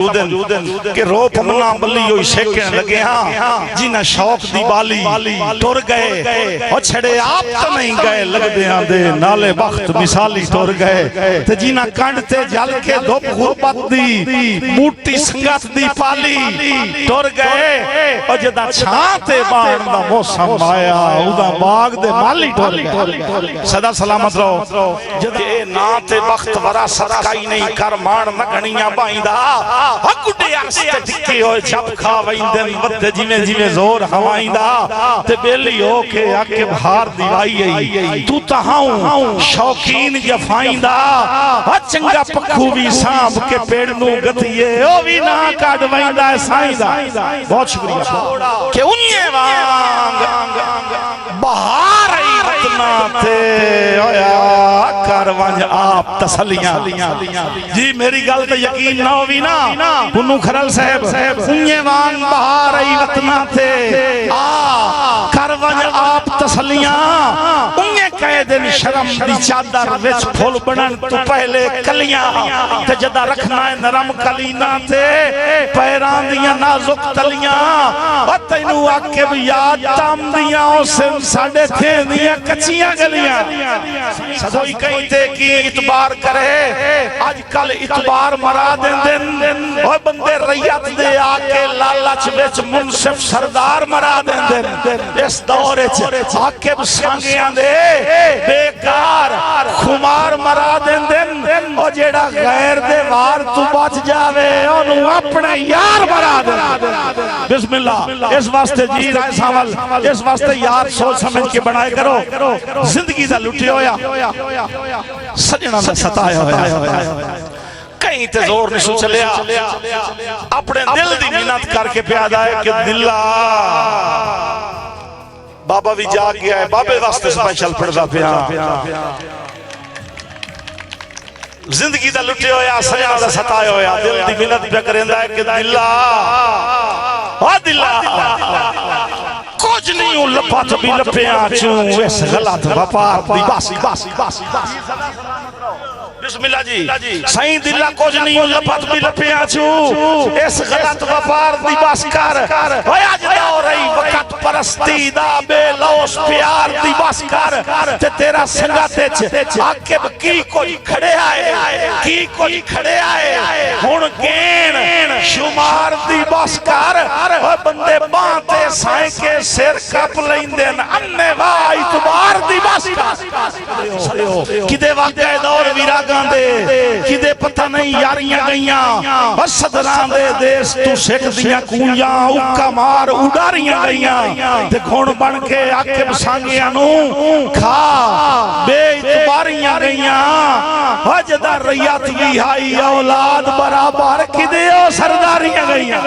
कि रो पमना बल्ली होई शेकन लगे हाँ जिन्हें शौक दी बाली टुर गए और छड़े आप तो नहीं गए लगदे आंदे नाले वक्त मिसाली टुर गए ते जिन्हें कंड ते जल के धुप गुरबत दी मूटी संगत दी पाली टुर गए और जदा छां ते बाण दा मौसम आया उदा बाग दे माली टुर गए सदा सलामत रहो जदा ना ते वक्त वरासत काई नहीं कर मान न घणियां बाईंदा गुड्डे आस्ते टिके होए छप खा वैंदन बद जिवें जिवें जोर हवाइंदा ते बेली हो के आके भार दिवाई आई तू तहाऊं शौकीन जफाइंदा आ चंगा पक्खू भी सांभ के पेड़ नु गतिए ओ भी ना काट वैंदा साईंदा बहुत शुक्रिया के उन्ने वांग बहार आई रत्ना थे ओया कर वंज आप तसलियां जी मेरी गल ते यकीन ना होवी ना पुन्नू खरल साहब उन्ने वांग बहार आई रत्ना थे आ कर वंज आप तसलियां उन्ने कह दिन शर्म दी चादर विच फुल बनन तो पहले कलियां ते जदा रखना है नरम कलीना ते पैरां दियां नाजुक तलियां ओ तैनू आके भी याद ताम दियां उस साडे थे दियां कच्चियां गलियां सदोई कहीं ते की इतबार करे आजकल इतबार मरा देंदन ओ बंदे रैयत दे आके लालच विच मुनसिफ सरदार मरा देंदन इस दौर च आके सांगियां दे बेकार खुमार मरा देंदन ओ जेड़ा गैर दे वार तू बच जावे ओनू अपने यार मरा दे बिस्मिल्लाह इस वास्ते जी राय सावल इस वास्ते यार सोच समझ के बनाए करो जिंदगी दा लुटे होया सजना दा सताया होया कहीं ते जोर नहीं चलिया अपने दिल दी मिन्नत करके प्यादा है कि दिल्ला बाबा भी जाग गया है बाबे वास्ते स्पेशल पढ़दा पिया जिंदगी दा लुटे होया सजना दा सताया होया दिल दी मिन्नत पे करेंदा है कि दिल्ला ओ दिल्ला कुछ नहीं हूं लपत भी लपिया चूं इस गलत व्यापार दी बस बिस्मिल्लाह जी सही दिल्ला कुछ नहीं हूं लपत भी लपिया चूं इस गलत व्यापार दी बस कर ओए अज दौर रही वक्त परस्ती दा बेलौस प्यार दी बस कर ते तेरा संगत च आके की कोई खड़े आए हुन गेन शुमार दी बस कर ओ बंदे बांते साए के सिर कप लेंदे न अन्ने वाह इतबार दी बस कर किदे वाक़े दौर वीरा गांदे किदे पता नहीं यारियां गईयां बस सदरां दे देश तू सिख दियां कूंजां उक्का मार उडारियां गईयां ते खून बन के आके बसांगियां नु खा बेइतबारियां गईयां हजदा रैयत भी हाई औलाद बराबर किदे ओ सरदारियां गईयां